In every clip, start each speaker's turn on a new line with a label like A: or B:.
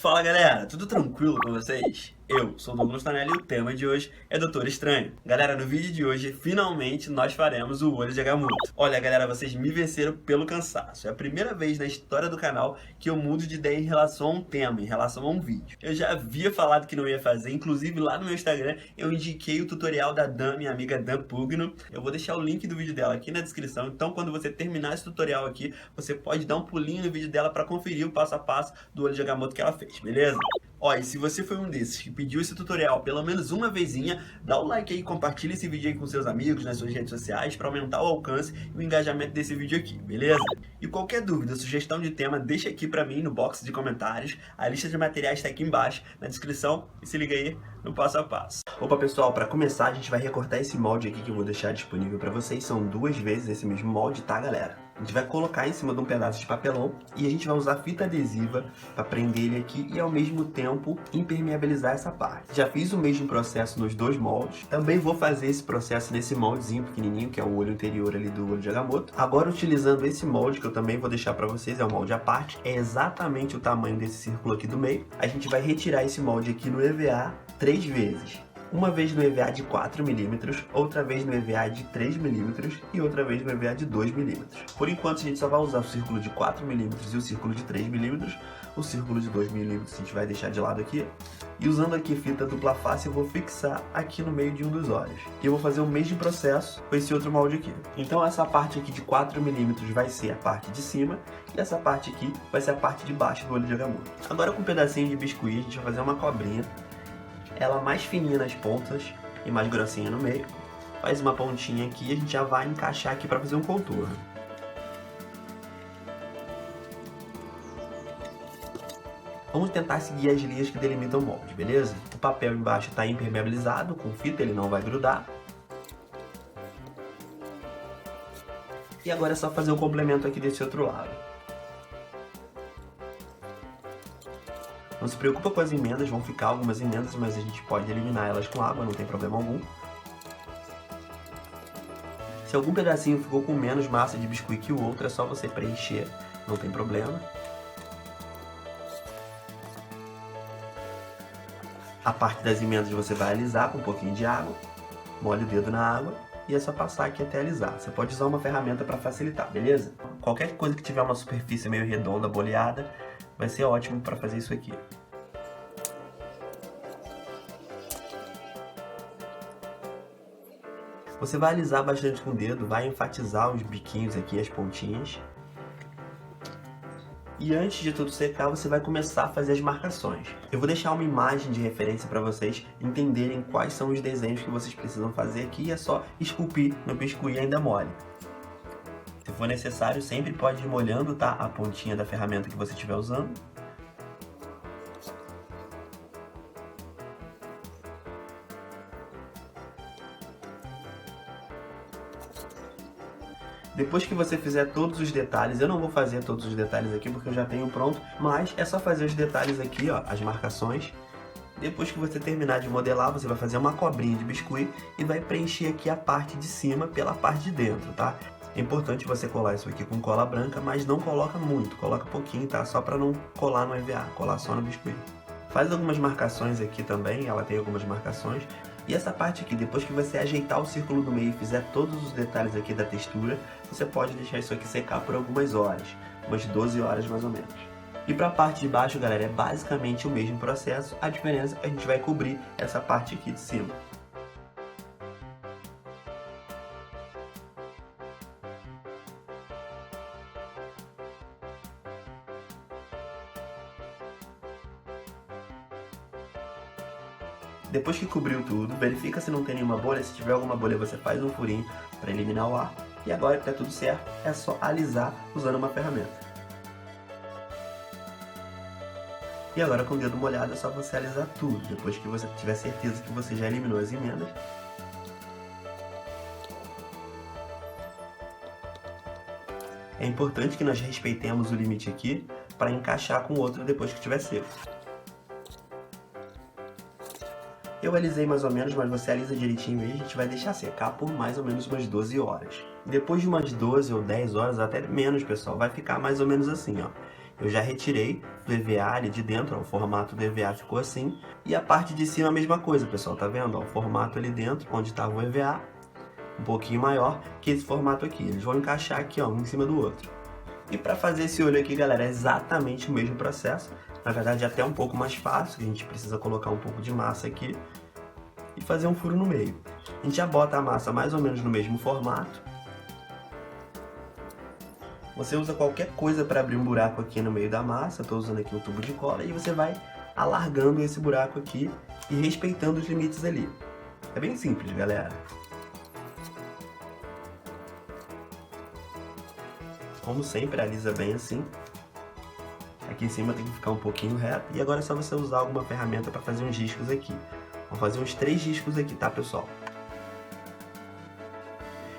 A: Fala galera, tudo tranquilo com vocês? Eu sou o Douglas Tonelli e o tema de hoje é Doutor Estranho. Galera, no vídeo de hoje, finalmente nós faremos o Olho de Agamotto. Olha galera, vocês me venceram pelo cansaço. É a primeira vez na história do canal que eu mudo de ideia em relação a um tema, em relação a um vídeo. Eu já havia falado que não ia fazer, inclusive lá no meu Instagram eu indiquei o tutorial da Dan, minha amiga Dan Pugno. Eu vou deixar o link do vídeo dela aqui na descrição, então quando você terminar esse tutorial aqui, você pode dar um pulinho no vídeo dela para conferir o passo a passo do Olho de Agamotto que ela fez, beleza? Ó, e se você foi um desses que pediu esse tutorial pelo menos uma vezinha, dá o like aí, compartilha esse vídeo aí com seus amigos nas suas redes sociais para aumentar o alcance e o engajamento desse vídeo aqui, beleza? E qualquer dúvida, sugestão de tema, deixa aqui pra mim no box de comentários. A lista de materiais está aqui embaixo na descrição e se liga aí no passo a passo. Opa pessoal, para começar a gente vai recortar esse molde aqui que eu vou deixar disponível para vocês. São 2 vezes esse mesmo molde, tá galera? A gente vai colocar em cima de um pedaço de papelão e a gente vai usar fita adesiva para prender ele aqui e ao mesmo tempo impermeabilizar essa parte. Já fiz o mesmo processo nos 2 moldes. Também vou fazer esse processo nesse moldezinho pequenininho, que é o olho interior ali do Olho de Agamotto. Agora utilizando esse molde, que eu também vou deixar para vocês, é um molde à parte, é exatamente o tamanho desse círculo aqui do meio. A gente vai retirar esse molde aqui no EVA 3 vezes. Uma vez no EVA de 4 mm, outra vez no EVA de 3 mm e outra vez no EVA de 2 mm. Por enquanto a gente só vai usar o círculo de 4 mm e o círculo de 3 mm. O círculo de 2 mm a gente vai deixar de lado aqui. E usando aqui fita dupla face eu vou fixar aqui no meio de um dos olhos. E eu vou fazer o mesmo processo com esse outro molde aqui. Então essa parte aqui de 4 mm vai ser a parte de cima e essa parte aqui vai ser a parte de baixo do Olho de Agamotto. Agora com um pedacinho de biscuit a gente vai fazer uma cobrinha. Ela mais fininha nas pontas e mais grossinha no meio. Faz uma pontinha aqui e a gente já vai encaixar aqui para fazer um contorno. Vamos tentar seguir as linhas que delimitam o molde, beleza? O papel embaixo está impermeabilizado com fita, ele não vai grudar. E agora é só fazer o complemento aqui desse outro lado. Não se preocupa com as emendas, vão ficar algumas emendas, mas a gente pode eliminar elas com água, não tem problema algum. Se algum pedacinho ficou com menos massa de biscuit que o outro, é só você preencher, não tem problema. A parte das emendas você vai alisar com um pouquinho de água, molha o dedo na água e é só passar aqui até alisar. Você pode usar uma ferramenta para facilitar, beleza? Qualquer coisa que tiver uma superfície meio redonda, boleada, vai ser ótimo para fazer isso aqui. Você vai alisar bastante com o dedo, vai enfatizar os biquinhos aqui, as pontinhas. E antes de tudo secar, você vai começar a fazer as marcações. Eu vou deixar uma imagem de referência para vocês entenderem quais são os desenhos que vocês precisam fazer aqui e é só esculpir no biscuit ainda mole. Se for necessário, sempre pode ir molhando, tá? A pontinha da ferramenta que você estiver usando. Depois que você fizer todos os detalhes, eu não vou fazer todos os detalhes aqui porque eu já tenho pronto, mas é só fazer os detalhes aqui, ó, as marcações. Depois que você terminar de modelar, você vai fazer uma cobrinha de biscuit e vai preencher aqui a parte de cima pela parte de dentro, tá? É importante você colar isso aqui com cola branca, mas não coloca muito, coloca pouquinho, tá? Só para não colar no EVA, colar só no biscuit. Faz algumas marcações aqui também, ela tem algumas marcações. E essa parte aqui, depois que você ajeitar o círculo do meio e fizer todos os detalhes aqui da textura, você pode deixar isso aqui secar por algumas horas, umas 12 horas mais ou menos. E para a parte de baixo, galera, é basicamente o mesmo processo, a diferença é que a gente vai cobrir essa parte aqui de cima. Depois que cobriu tudo, verifica se não tem nenhuma bolha. Se tiver alguma bolha, você faz um furinho para eliminar o ar. E agora que está tudo certo, é só alisar usando uma ferramenta. E agora com o dedo molhado é só você alisar tudo. Depois que você tiver certeza que você já eliminou as emendas. É importante que nós respeitemos o limite aqui para encaixar com o outro depois que estiver seco. Eu alisei mais ou menos, mas você alisa direitinho e a gente vai deixar secar por mais ou menos umas 12 horas. Depois de umas 12 ou 10 horas, até menos, pessoal, vai ficar mais ou menos assim, ó. Eu já retirei do EVA ali de dentro, ó, o formato do EVA ficou assim. E a parte de cima a mesma coisa, pessoal, tá vendo? Ó, o formato ali dentro, onde estava o EVA, um pouquinho maior que esse formato aqui. Eles vão encaixar aqui, ó, um em cima do outro. E para fazer esse olho aqui, galera, é exatamente o mesmo processo. Na verdade, é até um pouco mais fácil, a gente precisa colocar um pouco de massa aqui e fazer um furo no meio. A gente já bota a massa mais ou menos no mesmo formato. Você usa qualquer coisa para abrir um buraco aqui no meio da massa. Estou usando aqui um tubo de cola e você vai alargando esse buraco aqui e respeitando os limites ali. É bem simples, galera. Como sempre, alisa bem assim. Aqui em cima tem que ficar um pouquinho reto. E agora é só você usar alguma ferramenta para fazer uns riscos aqui. Vamos fazer uns 3 riscos aqui, tá, pessoal?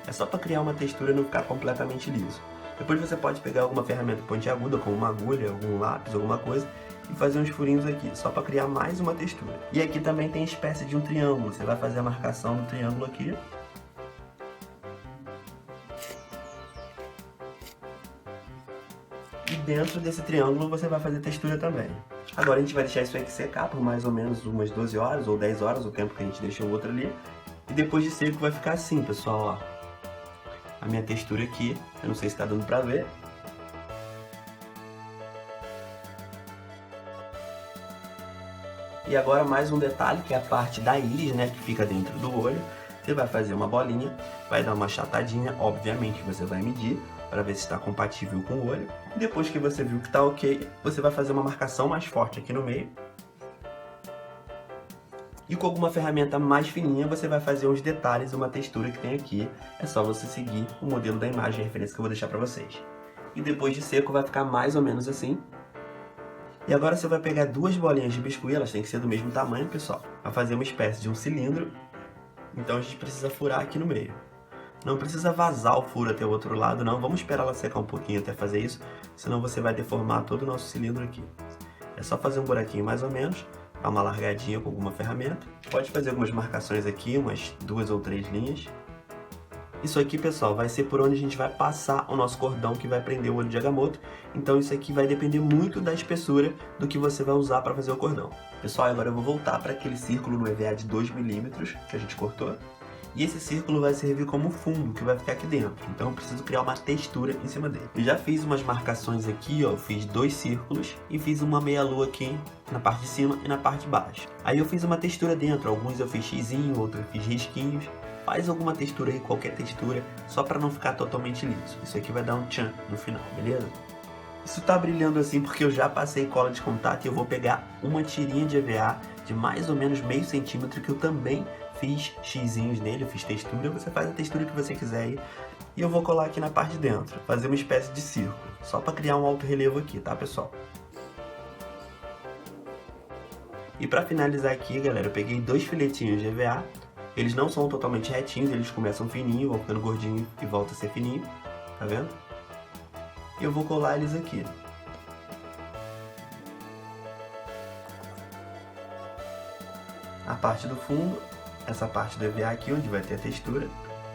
A: É só para criar uma textura e não ficar completamente liso. Depois você pode pegar alguma ferramenta pontiaguda, como uma agulha, algum lápis, alguma coisa, e fazer uns furinhos aqui, só para criar mais uma textura. E aqui também tem espécie de um triângulo. Você vai fazer a marcação do triângulo aqui. E dentro desse triângulo você vai fazer textura também. Agora a gente vai deixar isso aqui secar por mais ou menos umas 12 horas ou 10 horas, o tempo que a gente deixou o outro ali. E depois de seco vai ficar assim, pessoal, ó. A minha textura aqui, eu não sei se está dando pra ver. E agora mais um detalhe, que é a parte da íris, né, que fica dentro do olho. Você vai fazer uma bolinha, vai dar uma achatadinha, obviamente você vai medir para ver se está compatível com o olho. E depois que você viu que está ok, você vai fazer uma marcação mais forte aqui no meio. E com alguma ferramenta mais fininha, você vai fazer uns detalhes, uma textura que tem aqui. É só você seguir o modelo da imagem, a referência que eu vou deixar para vocês. E depois de seco vai ficar mais ou menos assim. E agora você vai pegar 2 bolinhas de biscuit, elas têm que ser do mesmo tamanho, pessoal. Vai fazer uma espécie de um cilindro. Então a gente precisa furar aqui no meio. Não precisa vazar o furo até o outro lado, não. Vamos esperar ela secar um pouquinho até fazer isso, senão você vai deformar todo o nosso cilindro aqui. É só fazer um buraquinho mais ou menos, dar uma largadinha com alguma ferramenta. Pode fazer algumas marcações aqui, umas 2 ou 3 linhas. Isso aqui, pessoal, vai ser por onde a gente vai passar o nosso cordão que vai prender o olho de Agamotto. Então isso aqui vai depender muito da espessura do que você vai usar para fazer o cordão. Pessoal, agora eu vou voltar para aquele círculo no EVA de 2 milímetros que a gente cortou. E esse círculo vai servir como fundo, que vai ficar aqui dentro. Então eu preciso criar uma textura em cima dele. Eu já fiz umas marcações aqui, ó. Eu fiz 2 círculos e fiz uma meia-lua aqui na parte de cima e na parte de baixo. Aí eu fiz uma textura dentro. Alguns eu fiz xizinho, outros eu fiz risquinhos. Faz alguma textura aí, qualquer textura, só para não ficar totalmente liso. Isso aqui vai dar um tchan no final, beleza? Isso tá brilhando assim porque eu já passei cola de contato e eu vou pegar uma tirinha de EVA de mais ou menos meio centímetro que eu também fiz xizinhos nele, eu fiz textura. Você faz a textura que você quiser aí. E eu vou colar aqui na parte de dentro, fazer uma espécie de círculo, só para criar um alto relevo aqui, tá, pessoal? E para finalizar aqui, galera, eu peguei 2 filetinhos de EVA. Eles não são totalmente retinhos, eles começam fininho, vão ficando gordinho e volta a ser fininho, tá vendo? E eu vou colar eles aqui. A parte do fundo, essa parte do EVA aqui, onde vai ter a textura,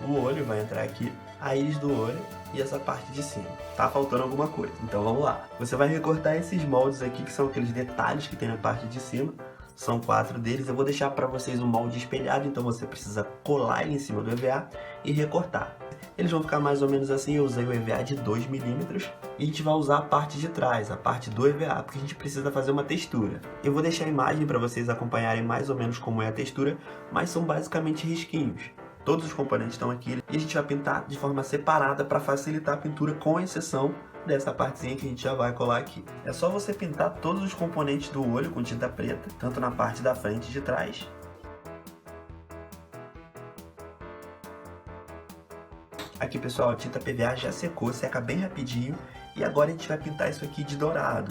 A: o olho vai entrar aqui, a íris do olho e essa parte de cima. Tá faltando alguma coisa, então vamos lá. Você vai recortar esses moldes aqui, que são aqueles detalhes que tem na parte de cima. São 4 deles, eu vou deixar para vocês um molde espelhado, então você precisa colar ele em cima do EVA e recortar. Eles vão ficar mais ou menos assim, eu usei o EVA de 2 milímetros e a gente vai usar a parte de trás, a parte do EVA, porque a gente precisa fazer uma textura. Eu vou deixar a imagem para vocês acompanharem mais ou menos como é a textura, mas são basicamente risquinhos. Todos os componentes estão aqui e a gente vai pintar de forma separada para facilitar a pintura, com exceção dessa partezinha que a gente já vai colar aqui. É só você pintar todos os componentes do olho com tinta preta, tanto na parte da frente e de trás. Aqui, pessoal, a tinta PVA já secou, seca bem rapidinho. E agora a gente vai pintar isso aqui de dourado.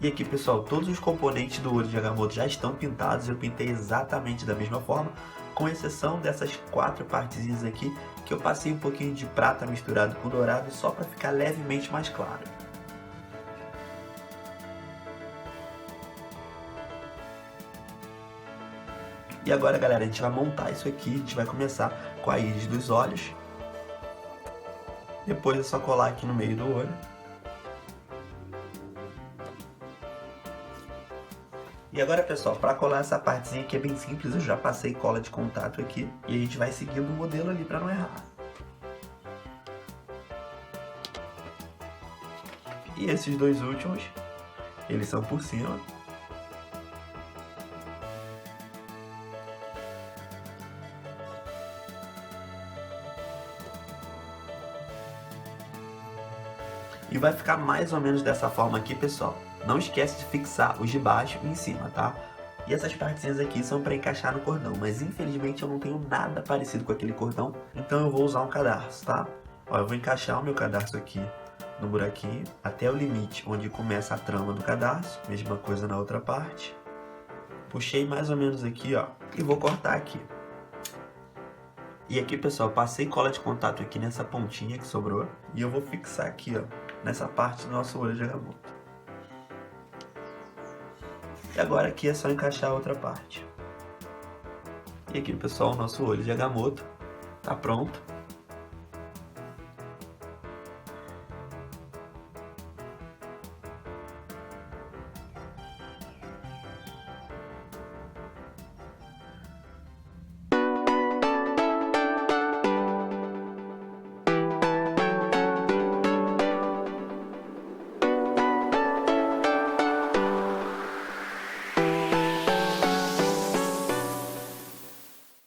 A: E aqui, pessoal, todos os componentes do olho de Agamotto já estão pintados. Eu pintei exatamente da mesma forma, com exceção dessas 4 partezinhas aqui, que eu passei um pouquinho de prata misturado com dourado, só para ficar levemente mais claro. E agora, galera, a gente vai montar isso aqui. A gente vai começar com a íris dos olhos. Depois é só colar aqui no meio do olho. E agora, pessoal, para colar essa partezinha aqui é bem simples. Eu já passei cola de contato aqui. E a gente vai seguindo o modelo ali para não errar. E esses dois últimos, eles são por cima. E vai ficar mais ou menos dessa forma aqui, pessoal. Não esquece de fixar os de baixo e em cima, tá? E essas partezinhas aqui são para encaixar no cordão, mas infelizmente eu não tenho nada parecido com aquele cordão, então eu vou usar um cadarço, tá? Ó, eu vou encaixar o meu cadarço aqui no buraquinho, até o limite onde começa a trama do cadarço, mesma coisa na outra parte. Puxei mais ou menos aqui, ó, e vou cortar aqui. E aqui, pessoal, passei cola de contato aqui nessa pontinha que sobrou, e eu vou fixar aqui, ó, nessa parte do nosso olho de Agamotto. E agora aqui é só encaixar a outra parte. E aqui, pessoal, o nosso olho de Agamotto tá pronto.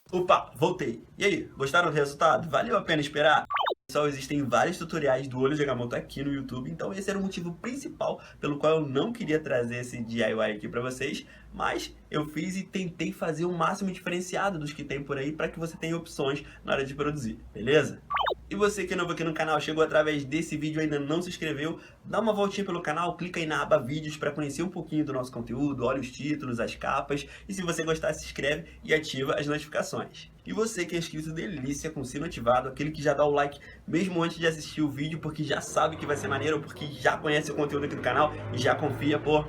A: Opa, voltei. E aí, gostaram do resultado? Valeu a pena esperar? Pessoal, existem vários tutoriais do olho de Agamotto aqui no YouTube, então esse era o motivo principal pelo qual eu não queria trazer esse DIY aqui pra vocês, mas eu fiz e tentei fazer o máximo diferenciado dos que tem por aí para que você tenha opções na hora de produzir, beleza? E você que é novo aqui no canal, chegou através desse vídeo e ainda não se inscreveu, dá uma voltinha pelo canal, clica aí na aba vídeos para conhecer um pouquinho do nosso conteúdo, olha os títulos, as capas, e se você gostar, se inscreve e ativa as notificações. E você que é inscrito delícia com o sino ativado, aquele que já dá o like mesmo antes de assistir o vídeo, porque já sabe que vai ser maneiro, porque já conhece o conteúdo aqui do canal e já confia, pô,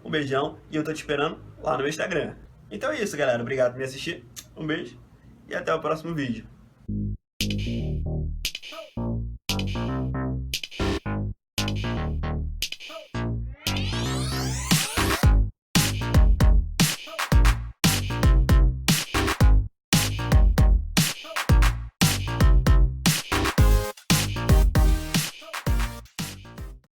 A: um beijão e eu tô te esperando lá no meu Instagram. Então é isso, galera, obrigado por me assistir, um beijo e até o próximo vídeo.